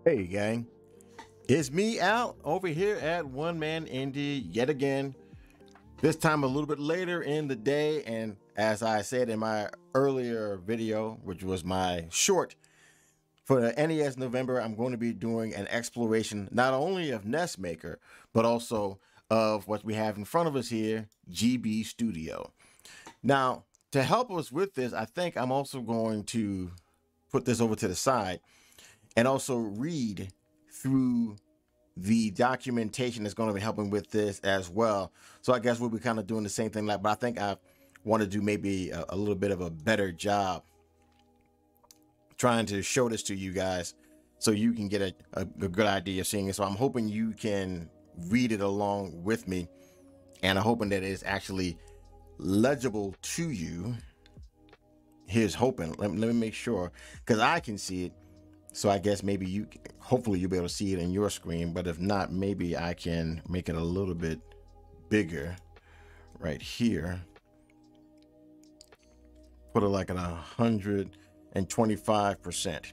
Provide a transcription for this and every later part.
Hey, gang. It's me out over here at One Man Indie yet again. This time a little bit later in the day. And as I said in my earlier video, which was my short for the NES November, I'm going to be doing an exploration not only of NES Maker, but also of what we have in front of us here, GB Studio. Now, to help us with this, I think I'm also going to put this over to the side and also read through the documentation that's going to be helping with this as well. So I guess we'll be kind of doing the same thing, but I think I want to do maybe a little bit of a better job trying to show this to you guys so you can get a good idea of seeing it. So I'm hoping you can read it along with me, and I'm hoping that it's actually legible to you. Here's hoping. Let me make sure, because I can see it. So I guess maybe hopefully you'll be able to see it in your screen, but if not, maybe I can make it a little bit bigger right here. Put it like at 125%.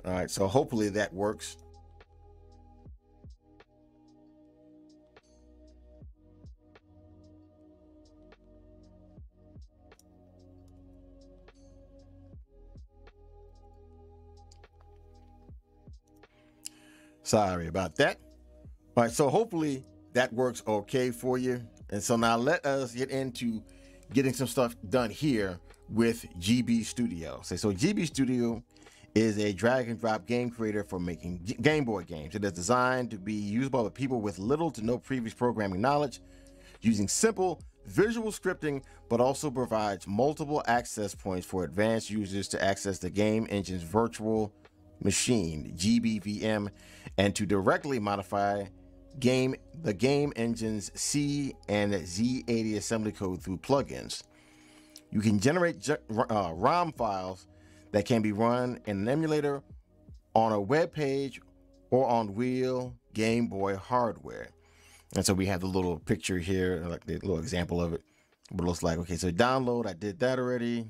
All right, so hopefully that works. Sorry about that. All right, so hopefully that works okay for you. And so now let us get into getting some stuff done here with GB Studio. So GB Studio is a drag and drop game creator for making Game Boy games. It is designed to be usable by people with little to no previous programming knowledge, using simple visual scripting, but also provides multiple access points for advanced users to access the game engine's virtual machine, GBVM, and to directly modify the game engine's C and Z80 assembly code through plugins. You can generate ROM files that can be run in an emulator, on a web page, or on real Game Boy hardware. And so we have the little picture here, like the little example of it. What it looks like. Okay, so download, I did that already.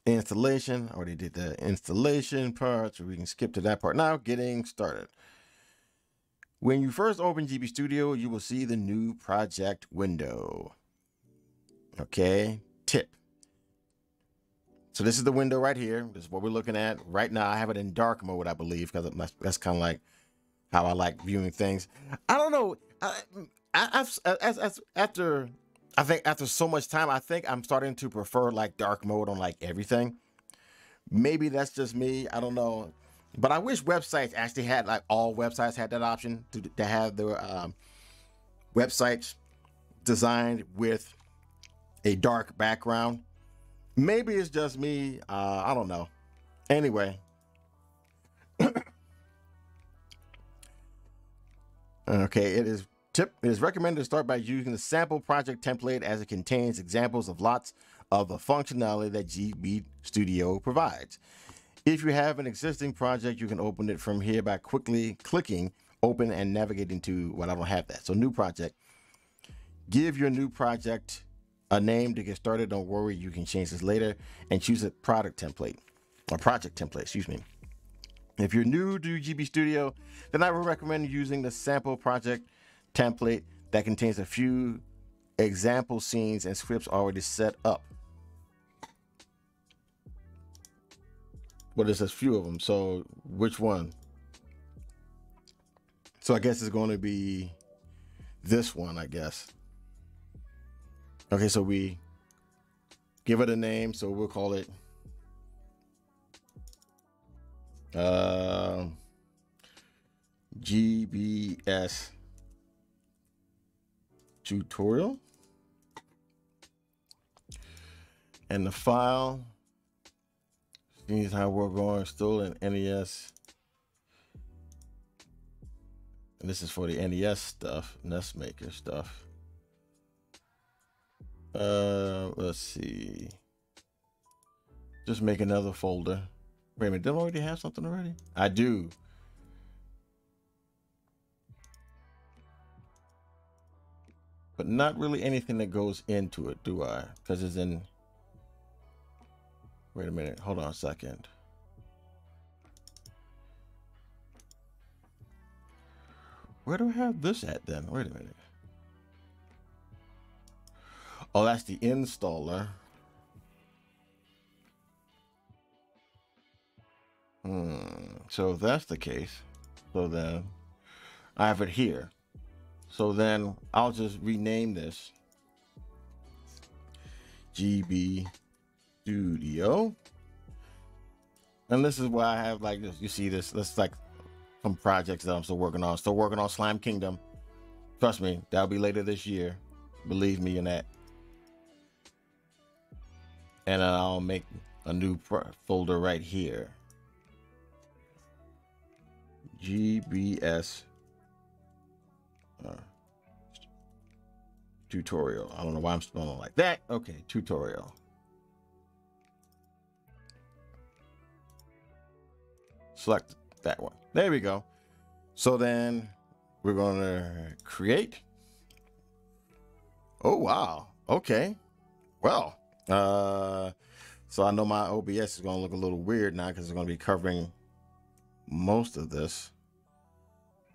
Installation, I already did the installation part, so we can skip to that part now. Getting started. When you first open GB Studio, you will see the new project window. Okay, tip. So this is the window right here. This is what we're looking at right now. I have it in dark mode, I believe, because that's kind of like how I like viewing things. I don't know. After so much time, I think I'm starting to prefer like dark mode on like everything. Maybe that's just me. I don't know. But I wish websites actually had, like, all websites had that option to have their websites designed with a dark background. Maybe it's just me. I don't know. Anyway. Okay, it is recommended to start by using the sample project template, as it contains examples of lots of the functionality that GB Studio provides. If you have an existing project, you can open it from here by quickly clicking open and navigating to, well, I don't have that. So new project. Give your new project a name to get started. Don't worry, you can change this later, and choose a project template, excuse me. If you're new to GB Studio, then I would recommend using the sample project template that contains a few example scenes and scripts already set up. Well, there's a few of them, so which one? So I guess it's going to be this one, I guess. Okay, so we give it a name, so we'll call it GBS tutorial. And the file, seeing how we're going, still in NES. And this is for the NES stuff, NES Maker stuff. Let's see. Just make another folder. Wait a minute, don't I already have something already? I do. But not really anything that goes into it, do I? Because it's in Wait a minute. Hold on a second. Where do I have this at then? Wait a minute. Oh, that's the installer. So if that's the case, so then I have it here. So then I'll just rename this GB Studio. And this is why I have like this. You see this? This is like some projects that I'm still working on. Still working on Slime Kingdom. Trust me, that'll be later this year. Believe me in that. And then I'll make a new folder right here. GBS tutorial. I don't know why I'm spelling it like that. Okay, tutorial. Select that one. There we go. So then we're going to create. Oh, wow. Okay. Well, so I know my OBS is going to look a little weird now because it's going to be covering most of this.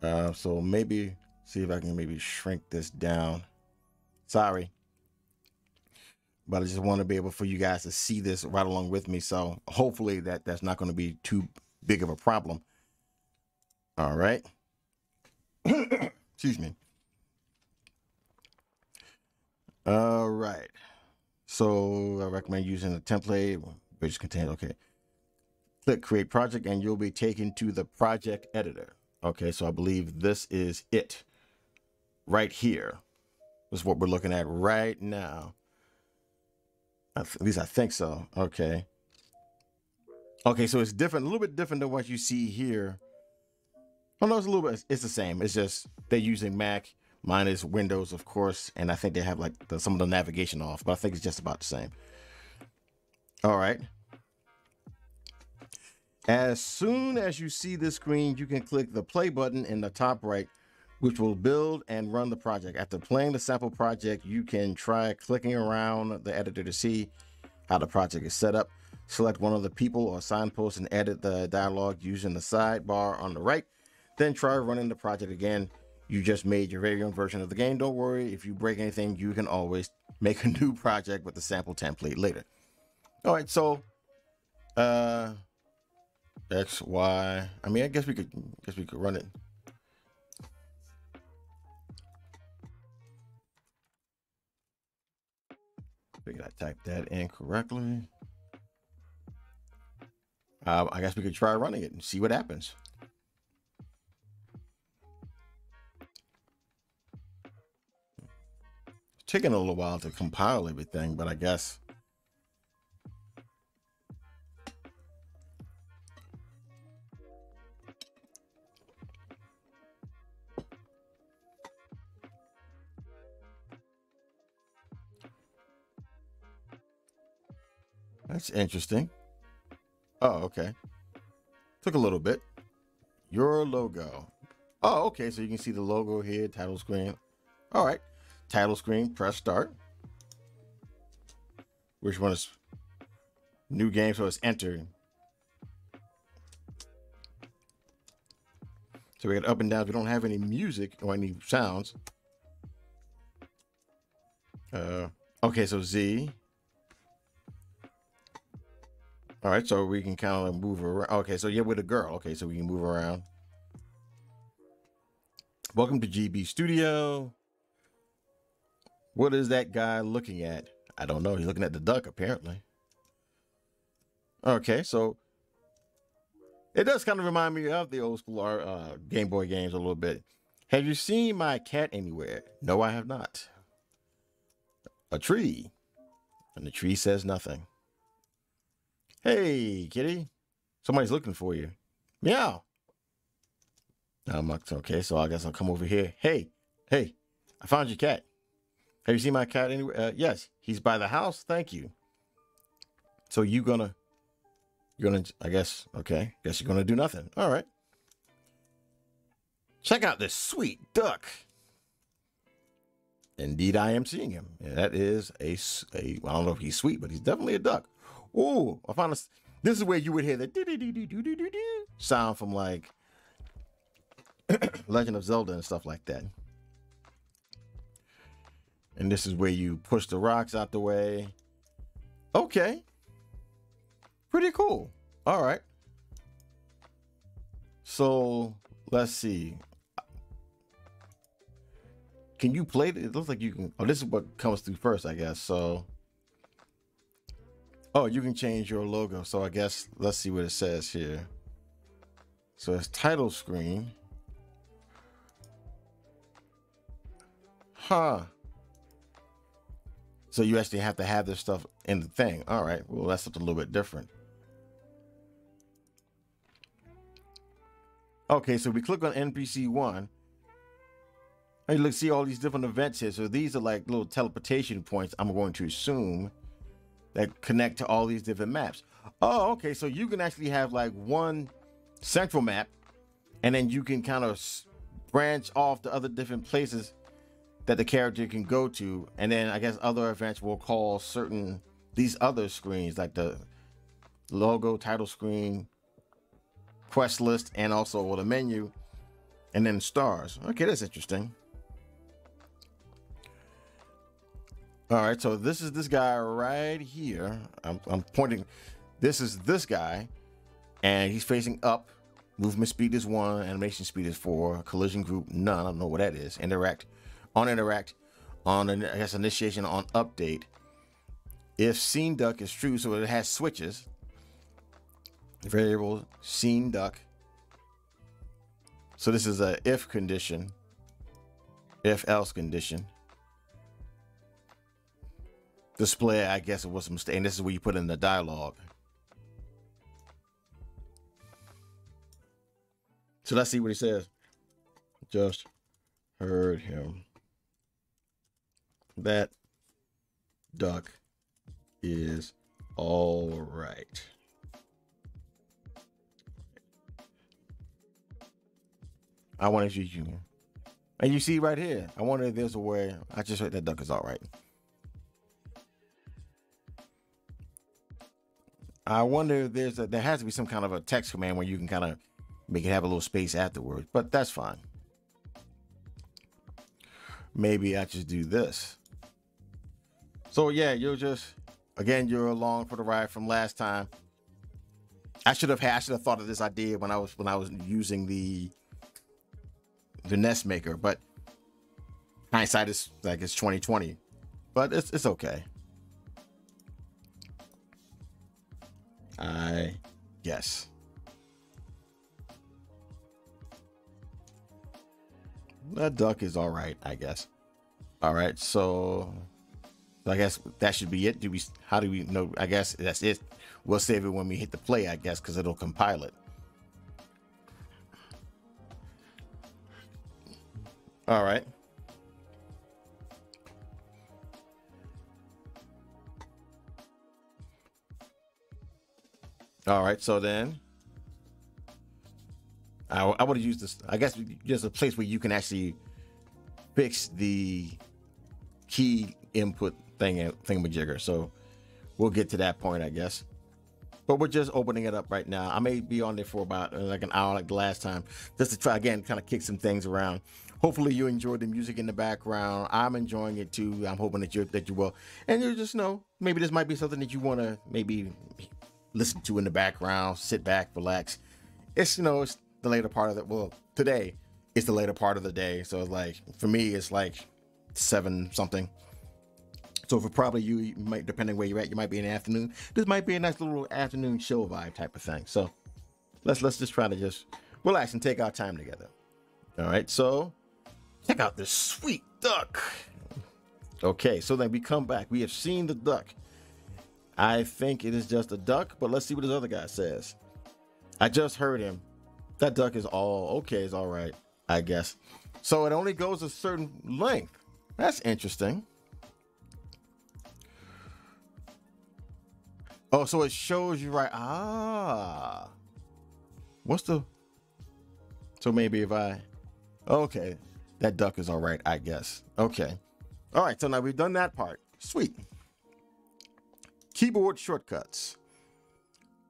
So maybe see if I can maybe shrink this down. Sorry, but I just want to be able for you guys to see this right along with me. So hopefully that's not going to be too big of a problem. All right. Excuse me. All right. So I recommend using a template which contains, okay. Click create project and you'll be taken to the project editor. Okay, so I believe this is it right here. This is what we're looking at right now. At least I think so. Okay. Okay, so it's different, a little bit different than what you see here. Oh no, it's a little bit, it's the same. It's just they're using Mac. Mine is Windows, of course, and I think they have like some of the navigation off, but I think it's just about the same. All right. As soon as you see this screen, you can click the play button in the top right, which will build and run the project. After playing the sample project, you can try clicking around the editor to see how the project is set up. Select one of the people or signposts and edit the dialog using the sidebar on the right. Then try running the project again. You just made your very own version of the game. Don't worry, if you break anything, you can always make a new project with the sample template later. All right, so X, Y. I mean, I guess we could run it. Figured I typed that in correctly. I guess we could try running it and see what happens. It's taking a little while to compile everything, but I guess. That's interesting. Oh, okay. Took a little bit. Your logo. Oh, okay. So you can see the logo here, title screen. All right. Title screen, press start. Which one is new game? So it's enter. So we got up and down. We don't have any music or any sounds. Okay, so Z. All right, so we can kind of move around. Okay, so yeah, with a girl. Okay, so we can move around. Welcome to GB Studio. What is that guy looking at? I don't know. He's looking at the duck, apparently. Okay, so it does kind of remind me of the old school Game Boy games a little bit. Have you seen my cat anywhere? No, I have not. A tree. And the tree says nothing. Hey, kitty. Somebody's looking for you. Meow. Okay, so I guess I'll come over here. Hey, I found your cat. Have you seen my cat anywhere? Yes, he's by the house. Thank you. So you're gonna, I guess, okay. Guess you're gonna do nothing. All right. Check out this sweet duck. Indeed, I am seeing him. And that is I don't know if he's sweet, but he's definitely a duck. Ooh, I found this. This is where you would hear the sound from like Legend of Zelda and stuff like that. And this is where you push the rocks out the way. Okay. Pretty cool. All right. So let's see. Can you play it? It looks like you can. Oh, this is what comes through first, I guess. So, oh, you can change your logo. So I guess let's see what it says here. So it's title screen. Huh. So you actually have to have this stuff in the thing. All right. Well, that's something a little bit different. Okay, so we click on NPC 1. And you look, see all these different events here. So these are like little teleportation points, I'm going to assume, that connect to all these different maps. Oh, okay. So you can actually have like one central map, and then you can kind of branch off to other different places that the character can go to. And then I guess other events will call certain, these other screens, like the logo, title screen, quest list, and also the menu, and then stars. Okay, that's interesting. All right, so this is this guy right here. I'm pointing. This is this guy, and he's facing up. Movement speed is 1, animation speed is 4, collision group none. I don't know what that is. Interact, on, I guess initiation on update. If scene duck is true, so it has switches. Variable scene duck. So this is a if condition, if else condition. Display, I guess it was a mistake. And this is where you put in the dialogue. So let's see what he says. Just heard him. That duck is all right. I want to use you. And you see right here, I wonder if there's a way. I just heard that duck is all right. I wonder if there has to be some kind of a text command where you can kind of make it have a little space afterwards, but that's fine. Maybe I just do this. So yeah, you're along for the ride from last time. I should have thought of this idea when I was using the NES Maker, but hindsight is like it's 2020, but it's okay. I guess. That duck is all right, I guess. All right, so I guess that should be it. How do we know? I guess that's it. We'll save it when we hit the play, I guess, because it'll compile it. All right. All right, so then I would have used this. I guess just a place where you can actually fix the key input thingamajigger. So we'll get to that point, I guess. But we're just opening it up right now. I may be on there for about like an hour like the last time, just to try again, kind of kick some things around. Hopefully you enjoyed the music in the background. I'm enjoying it too. I'm hoping that you will. And you just know, maybe this might be something that you want to maybe listen to in the background, sit back, relax. It's it's the later part of today is the later part of the day. So like for me, it's like 7 something. So for probably you might, depending where you're at, you might be in the afternoon. This might be a nice little afternoon chill vibe type of thing. So let's just try to just relax and take our time together. All right, so check out this sweet duck. Okay, so then we come back. We have seen the duck. I think it is just a duck, but let's see what this other guy says. I just heard him. That duck is all okay. It's all right, I guess. So it only goes a certain length. That's interesting. Oh, so it shows you right. Ah, so maybe if okay, that duck is all right, I guess. Okay. All right. So now we've done that part. Sweet. Keyboard shortcuts.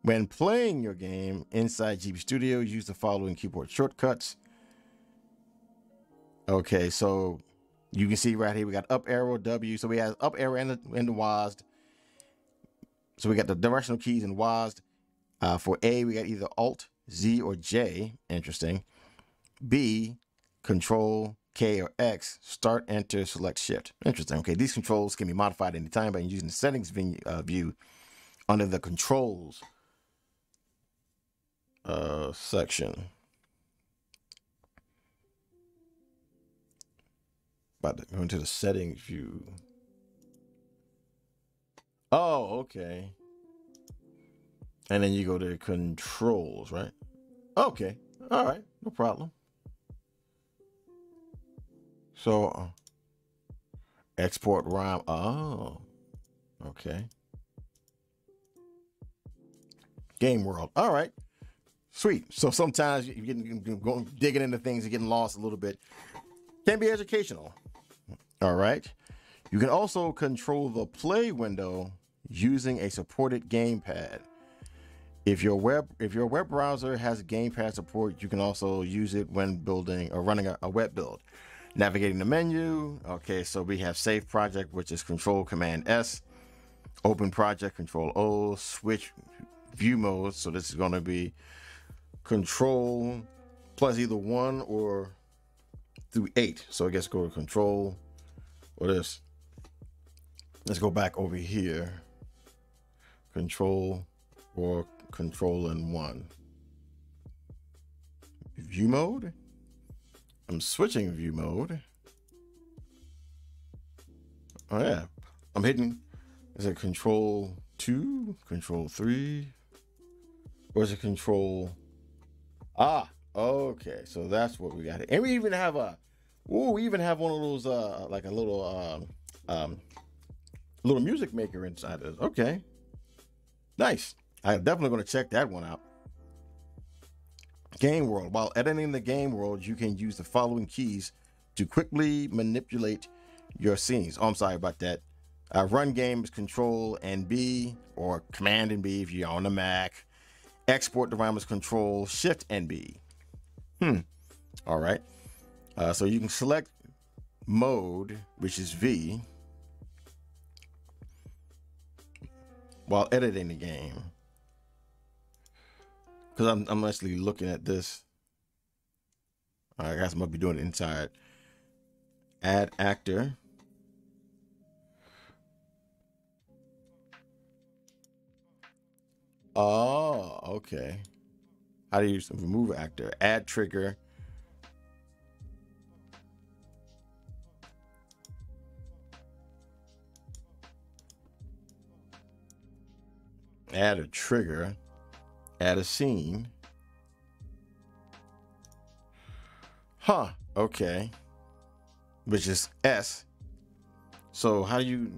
When playing your game inside GB Studio, use the following keyboard shortcuts. Okay, so you can see right here, we got up arrow, W. So we have up arrow and the WASD. So we got the directional keys in WASD. For A, we got either Alt, Z, or J. Interesting. B, Control, K, or X. Start, Enter, Select, Shift. Interesting. Okay, these controls can be modified anytime by using the settings view under the controls section. About to go into the settings view. Oh, okay. And then you go to controls, right? Okay. All right. No problem. So export ROM. Oh, okay. Game world. All right. Sweet. So sometimes you're going digging into things and getting lost a little bit. Can be educational. All right. You can also control the play window using a supported gamepad. If your web browser has gamepad support, you can also use it when building or running a web build. Navigating the menu. Okay, so we have Save Project, which is Control Command S. Open Project, Control O. Switch view mode. So this is going to be Control plus either 1 or through 8. So I guess go to Control or this. Let's go back over here. Control or Control and 1. View mode. I'm switching view mode. Oh yeah. I'm hitting, is it Control 2? Control 3? Or is it Control? Ah, okay. So that's what we got here. And we even have we even have one of those like a little music maker inside of this. Okay. Nice. I'm definitely going to check that one out. Game world. While editing the game world, you can use the following keys to quickly manipulate your scenes. Oh, I'm sorry about that. Run game is Control and B, or Command and B if you're on the Mac. Export the RAM is Control Shift and B. All right. So you can select mode, which is V, while editing the game. Because I'm actually looking at this. I guess I must be doing it inside. Add actor. Oh, okay. How do you remove actor? Add trigger. Add a trigger. Add a scene. Huh. Okay. Which is S. So how do you...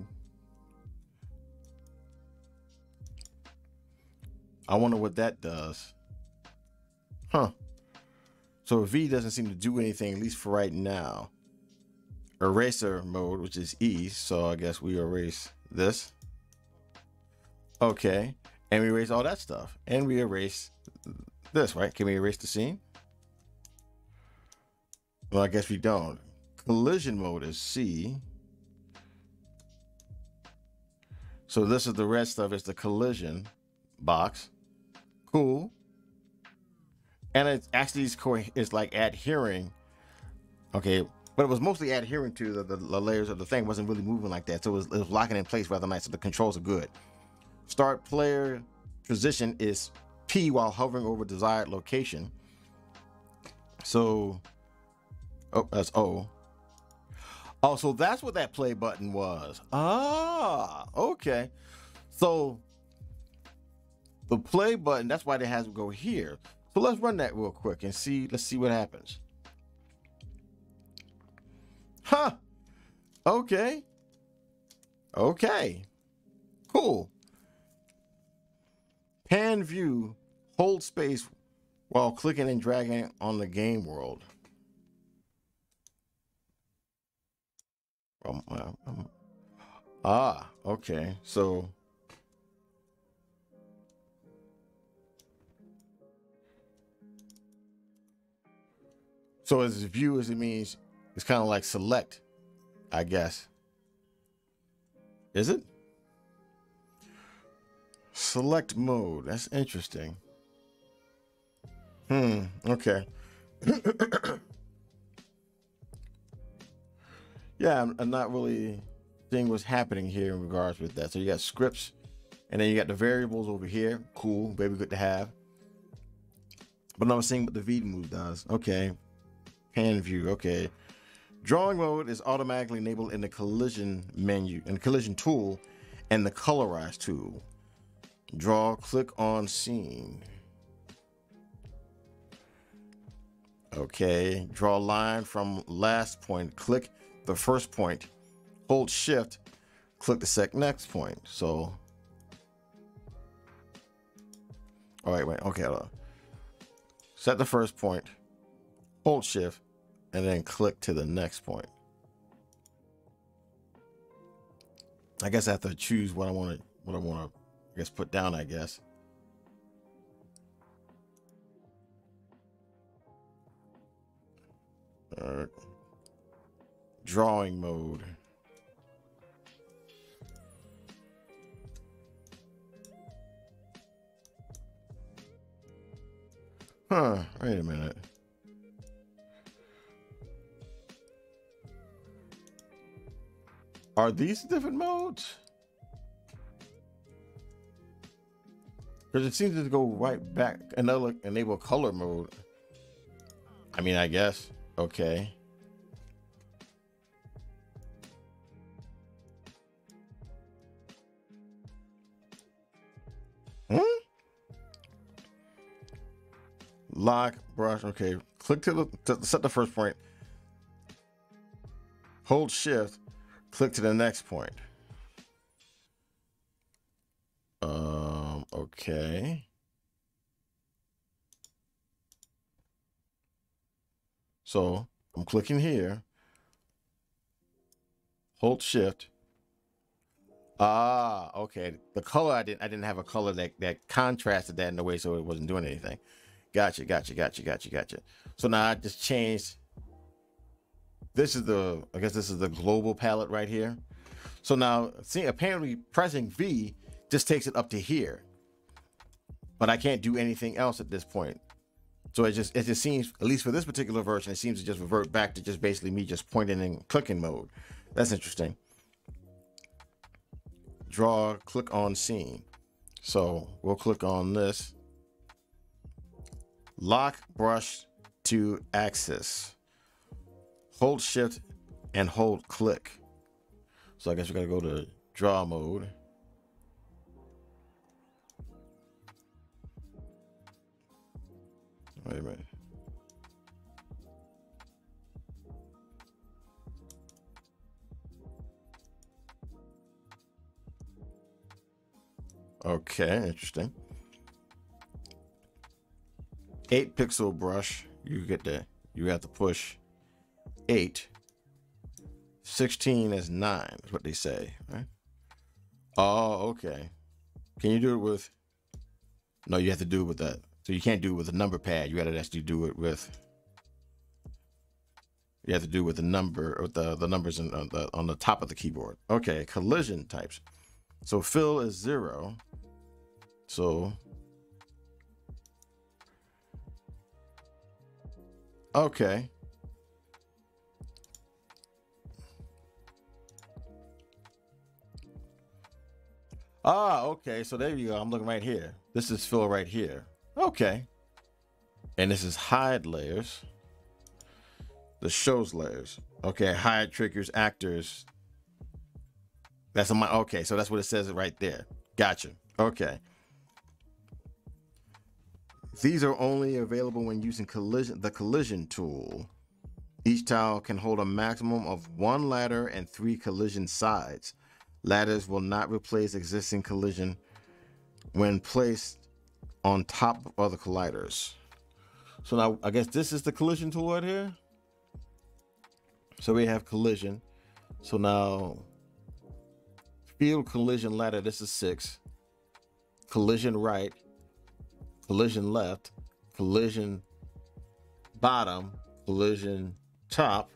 I wonder what that does. Huh. So V doesn't seem to do anything, at least for right now. Eraser mode, which is E. So I guess we erase this. Okay. And we erase all that stuff. And we erase this, right? Can we erase the scene? Well, I guess we don't. Collision mode is C. So this is the red stuff. It's the collision box. Cool. And it actually is like adhering. Okay. But it was mostly adhering to the layers of the thing. It wasn't really moving like that. So it was locking in place rather nice. So the controls are good. Start player position is P while hovering over desired location. So, oh, that's O. Oh, so that's what that play button was. Ah, okay. So the play button, that's why they has to go here. So let's run that real quick and see. Let's see what happens. Huh. Okay. Okay. Cool. Pan view, hold space while clicking and dragging on the game world. Okay. So So as view as it means, it's kind of like select, I guess. Is it? Select mode. That's interesting. Okay. Yeah, I'm not really seeing what's happening here in regards with that. So you got scripts, and then you got the variables over here. Cool, very good to have. But now I'm seeing what the V move does. Okay. Pan view. Okay. Drawing mode is automatically enabled in the collision menu, in the collision tool, and the colorize tool. Draw, click on scene. Okay. Draw line from last point. Click the first point. Hold shift. Click the next point. So. All right. Wait. Okay. Hold on. Set the first point. Hold shift. And then click to the next point. I guess I have to choose what I want to, I guess, put down, I guess. Drawing mode. Wait a minute. Are these different modes? Because it seems to go right back. Another enable color mode. I mean, I guess. Okay. Lock, brush. Okay. Click to set the first point. Hold shift. Click to the next point. Okay. So I'm clicking here. Hold shift. Okay. The color I didn't have a color that contrasted that in a way so it wasn't doing anything. Gotcha. So now I just changed. This is I guess this is the global palette right here. So now, see, apparently pressing V just takes it up to here, but I can't do anything else at this point. So it just seems, at least for this particular version, it seems to just revert back to just basically me just pointing and clicking mode. That's interesting. Draw, click on scene. So we'll click on this. Lock brush to axis. Hold shift and hold click. So I guess we gotta go to draw mode. Wait a minute. Okay, interesting. 8 pixel brush. You have to push 8. 16 is 9, is what they say, right? Oh, okay. Can you do it with? No, you have to do it with that. So you can't do it with a number pad. You got to actually do it with. You have to do it with the number, with the numbers on the top of the keyboard. Okay, collision types. So fill is 0. So. Okay. Okay. So there you go. I'm looking right here. This is fill right here. Okay. And this is hide layers. The shows layers. Okay. Hide triggers actors. That's on my, okay. So that's what it says right there. Gotcha. Okay. These are only available when using the collision tool. Each tile can hold a maximum of 1 ladder and 3 collision sides. Ladders will not replace existing collision when placed on top of other colliders. So now I guess this is the collision tool right here. So we have collision. So now field collision ladder, this is 6. Collision right, collision left, collision bottom, collision top,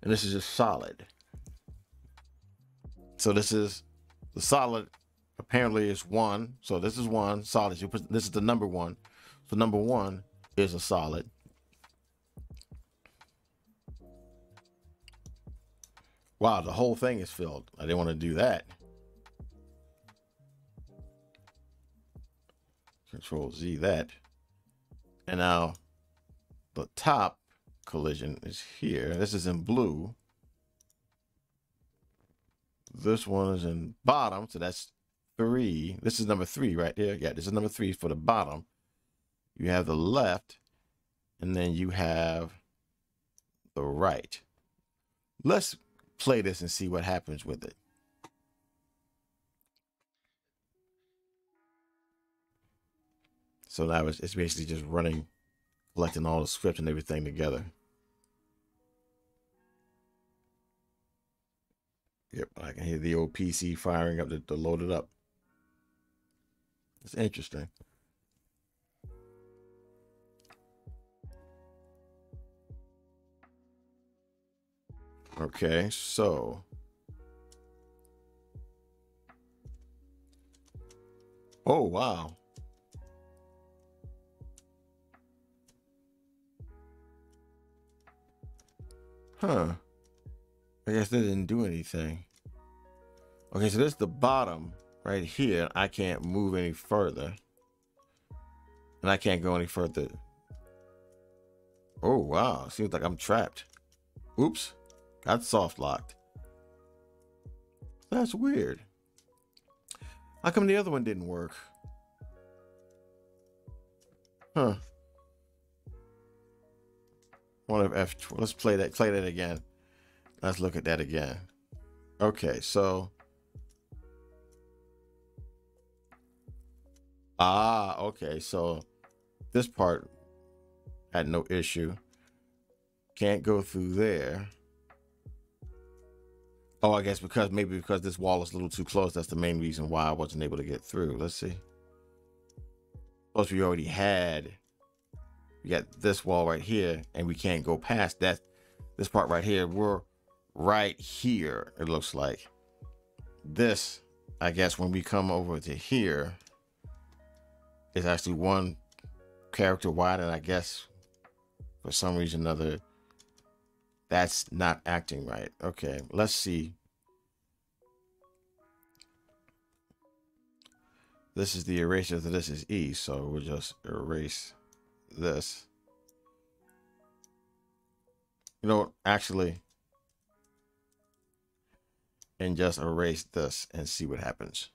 and this is just solid. So this is the solid. Apparently is 1. So this is 1 solid. This is the number 1. So number 1 is a solid. Wow, the whole thing is filled. I didn't want to do that. Control Z that. And now the top collision is here. This is in blue. This one is in bottom. So that's 3. This is number 3 right there. Yeah, this is number 3 for the bottom. You have the left, and then you have the right. Let's play this and see what happens with it. So now it's basically just running, collecting all the script and everything together. Yep, I can hear the old PC firing up to load it up. It's interesting. Okay, so oh wow. Huh. I guess they didn't do anything. Okay, so this is the bottom right here. I can't move any further. And I can't go any further. Oh wow, seems like I'm trapped. Oops. Got soft locked. That's weird. How come the other one didn't work? Huh. One of F. Let's play that again. Let's look at that again. Okay, so. Okay, so this part had no issue. Can't go through there. Oh, I guess maybe because this wall is a little too close. That's the main reason why I wasn't able to get through. Let's see. Plus, we already we got this wall right here, and we can't go past that. This part right here, we're right here. It looks like this. I guess when we come over to here, it's actually one character wide, and I guess for some reason or another, that's not acting right. Okay, let's see. This is the eraser, so this is E, so we'll just erase this. You know what, actually, and just erase this and see what happens.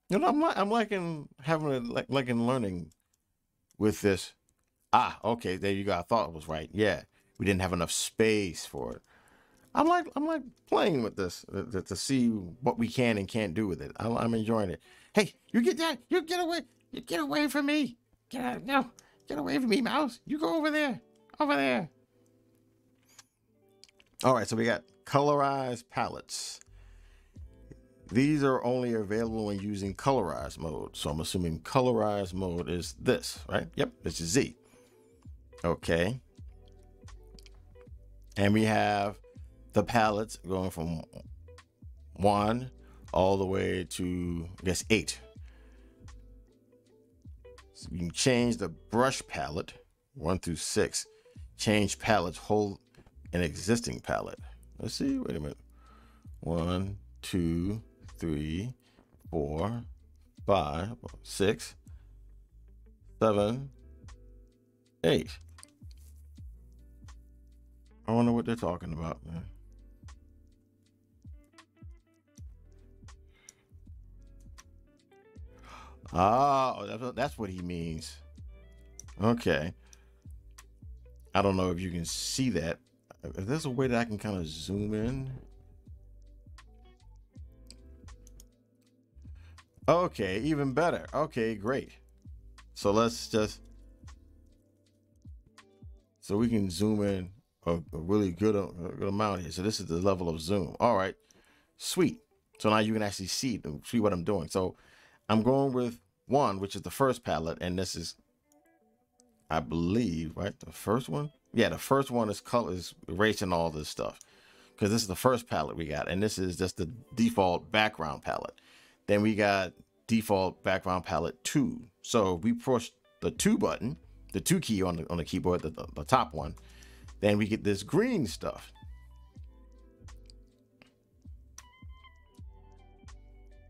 You know, I'm liking having liking learning with this. Okay, there you go. I thought it was right. Yeah, we didn't have enough space for it. I'm like playing with this to see what we can and can't do with it. I'm enjoying it. Hey, you get that? You get away! You get away from me! Get out! No, get away from me, mouse! You go over there! Over there! All right, so we got colorized palettes. These are only available when using colorized mode. So I'm assuming colorized mode is this, right? Yep, this is Z. Okay. And we have the palettes going from 1 all the way to, I guess, 8. So you can change the brush palette 1 through 6. Change palettes, hold an existing palette. Let's see, wait a minute. 1, 2, 3, 4, 5, 6, 7, 8. I wonder what they're talking about, man. That's what he means. Okay. I don't know if you can see that. If there's a way that I can kind of zoom in. Okay, even better. Okay, great. So let's just, so we can zoom in a really good amount here. So this is the level of zoom. All right, sweet. So now you can actually see what I'm doing. So I'm going with 1, which is the first palette, and this is, I believe, right? The first one? Yeah, the first one is color is erasing all this stuff. Because this is the first palette we got, and this is just the default background palette. Then we got default background palette 2. So we push the 2 button, the 2 key on the keyboard, the top one. Then we get this green stuff.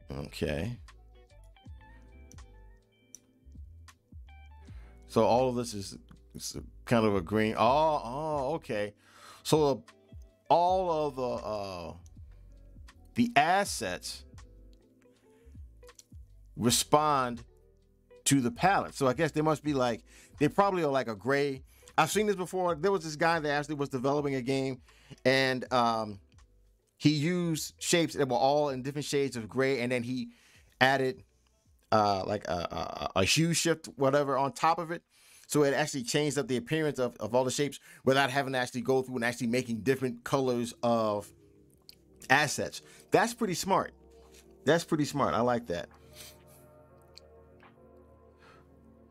Okay. So all of this is kind of a green. Oh, okay. So all of the assets respond to the palette. So I guess they must be like, they probably are like a gray. I've seen this before. There was this guy that actually was developing a game, and he used shapes that were all in different shades of gray, and then he added like a hue shift, whatever, on top of it. So it actually changed up the appearance of all the shapes without having to actually go through and actually making different colors of assets. That's pretty smart. That's pretty smart. I like that.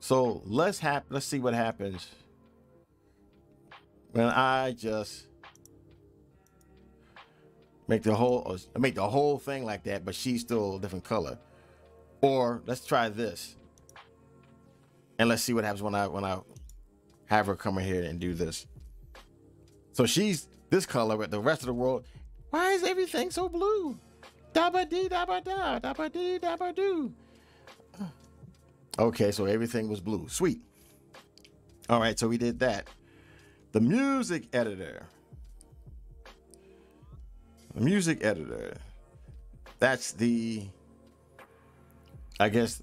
So let's see what happens when I just make the whole thing like that, but she's still a different color. Or let's try this, and let's see what happens when I have her come in here and do this. So she's this color, but the rest of the world, why is everything so blue? Dabba dee dabba da, dabba dee dabba doo. Okay, so everything was blue. Sweet. All right, so we did that. The music editor. The music editor. That's the, I guess,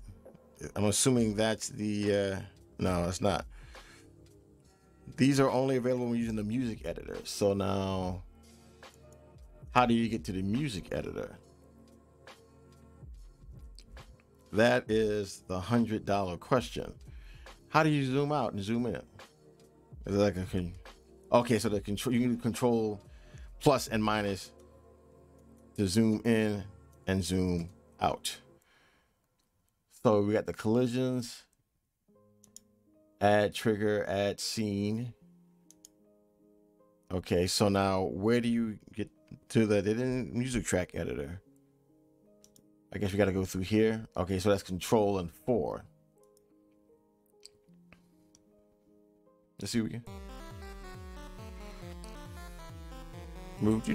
I'm assuming that's the, no, it's not. These are only available when using the music editor. So now, how do you get to the music editor? That is the $100 question. How do you zoom out and zoom in? Is it like okay, so the control, you can control plus and minus to zoom in and zoom out. So we got the collisions, add trigger, add scene. Okay, so now where do you get to the music track editor? I guess we got to go through here. Okay, so that's control and 4. Let's see what we can move.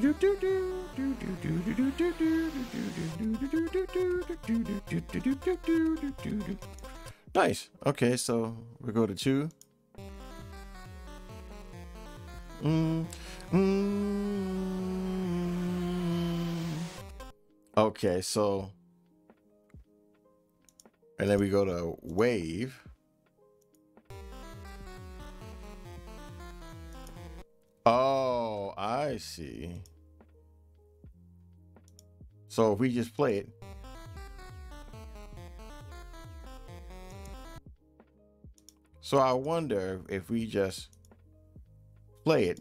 Nice. Okay, so we go to 2. Okay, so, and then we go to wave. Oh, I see. So if we just play it. So I wonder if we just play it.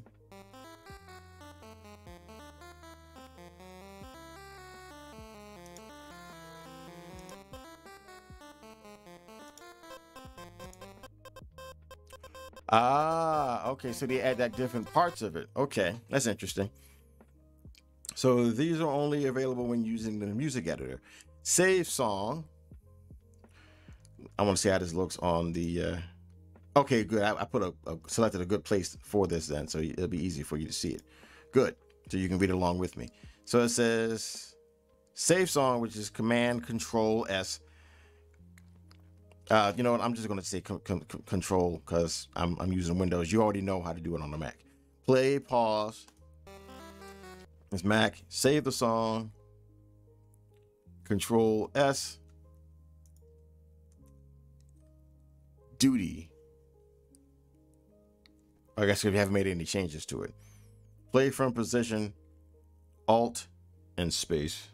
Ah, okay, so they add that different parts of it. Okay, that's interesting. So these are only available when using the music editor. Save song. I want to see how this looks on the... Okay, good. I put selected a good place for this then, so it'll be easy for you to see it. Good. So you can read along with me. So it says save song, which is Command Control S. You know what? I'm just going to say control because I'm using Windows. You already know how to do it on the Mac. Play, pause. It's Mac. Save the song. Control S. Duty. I guess if you haven't made any changes to it. Play from position. Alt and space.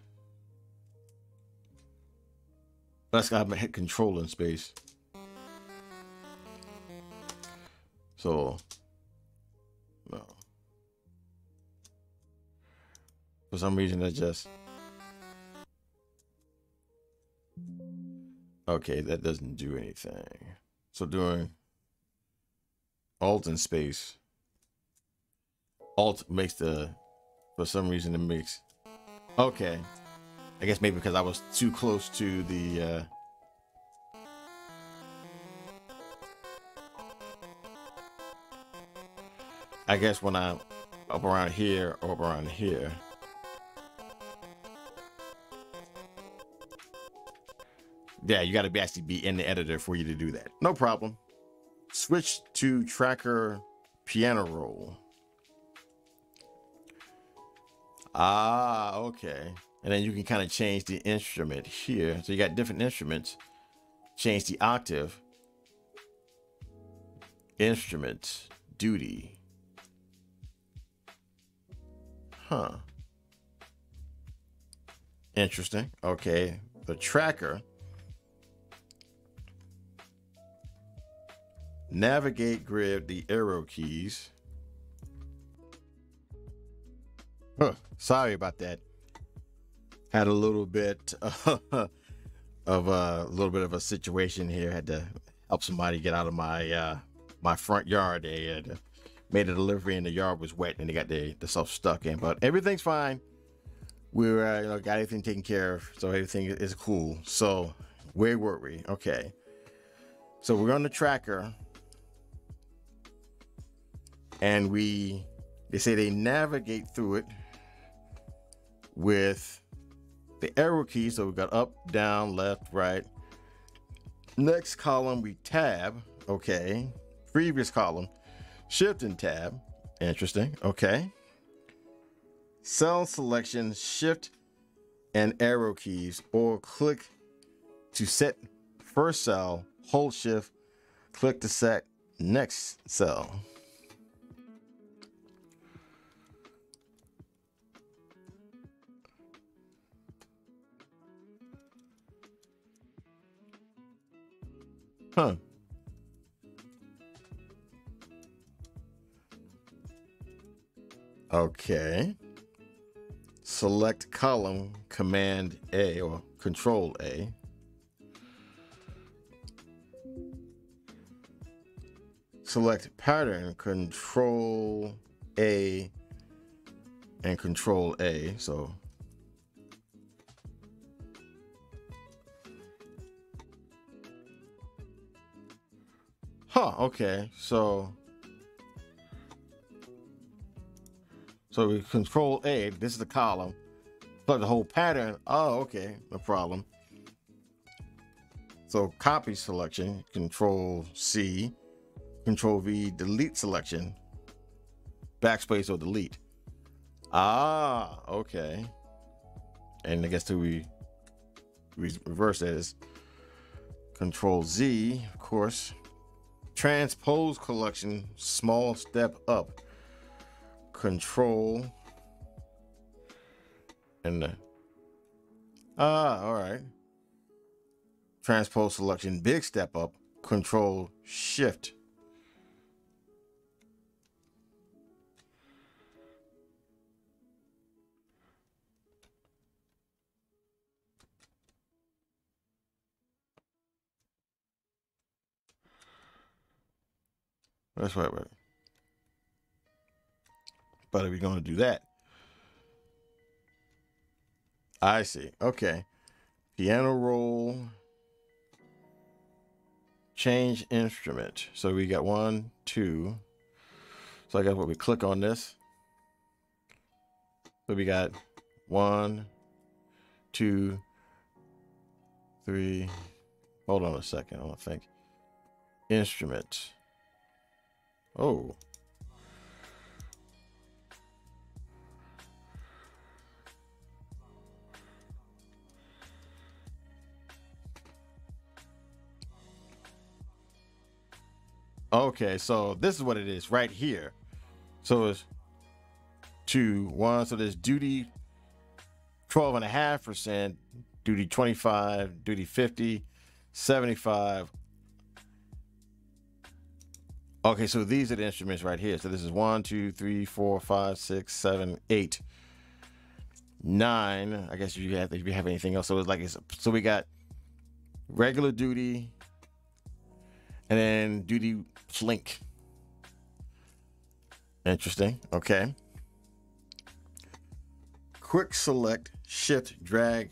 That's got to hit control in space. So, no. For some reason, it just... Okay, that doesn't do anything. So doing Alt and space. Alt makes for some reason it makes. Okay. I guess maybe because I was too close to the I guess when I'm up around here or up around here. Yeah, you got to actually be in the editor for you to do that. No problem. Switch to tracker piano roll. Ah, okay. And then you can kind of change the instrument here. So you got different instruments. Change the octave. Instruments. Duty. Huh. Interesting. Okay. The tracker. Navigate grid, the arrow keys. Huh. Sorry about that. Had a little bit of a situation here. Had to help somebody get out of my my front yard. They had made a delivery and the yard was wet and they got the stuff stuck in. But everything's fine. We're got everything taken care of, so everything is cool. So where were we? Okay. So we're on the tracker, and they say they navigate through it with the arrow keys. So we got up, down, left, right. Next column, we tab. Okay. Previous column, shift and tab. Interesting. Okay. Cell selection, shift and arrow keys, or click to set first cell, hold shift, click to set next cell. Huh. Okay. Select column, Command A or Control A. Select pattern, Control A and Control A. So okay. So we Control A, this is the column. But the whole pattern, okay, no problem. So copy selection, Control C, Control V, delete selection, backspace or delete. Okay. And I guess we reverse that is Control Z, of course. Transpose collection, small step up. Control and all right. Transpose selection, big step up. Control shift. That's right. But are we going to do that? I see. Okay. Piano roll. Change instrument. So we got 1, 2. So I guess what we click on this. So we got 1, 2, 3. Hold on a second. I want to think. Instrument. Oh. Okay, so this is what it is right here. So it's 2, 1. So there's duty 12.5%, duty 25, duty 50, 75. Okay, so these are the instruments right here. So this is 1, 2, 3, 4, 5, 6, 7, 8, 9. I guess if you have anything else. So so we got regular duty and then duty flink. Interesting. Okay. Quick select, shift, drag,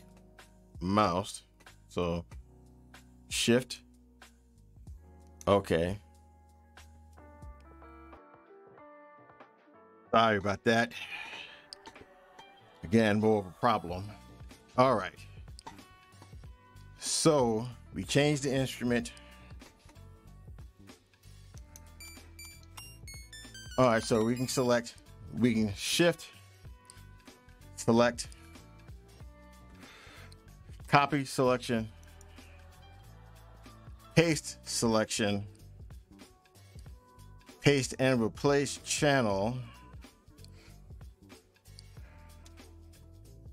mouse. So shift. Okay. Sorry about that. Again, more of a problem. All right. So we changed the instrument. All right, so we can select, we can shift, select, copy selection, paste selection, paste and replace channel.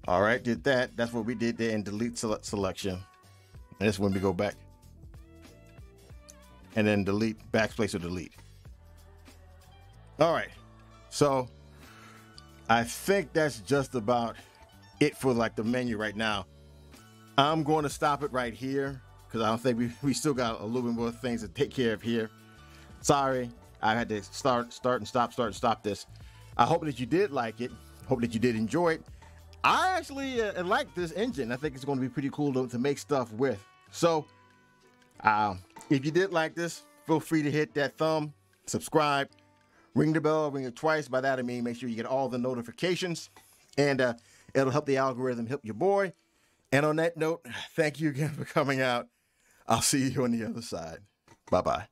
All right, did that. That's what we did there, and delete select selection. And this when we go back and then delete, backspace or delete. All right, so I think that's just about it for like the menu right now. I'm going to stop it right here because I don't think we still got a little bit more things to take care of here. Sorry, I had to start and stop this. I hope that you did like it. Hope that you did enjoy it. I actually like this engine. I think it's going to be pretty cool to make stuff with. So if you did like this, feel free to hit that thumb, subscribe, ring the bell, ring it twice. By that I mean make sure you get all the notifications, and it'll help the algorithm help your boy. And on that note, thank you again for coming out. I'll see you on the other side. Bye-bye.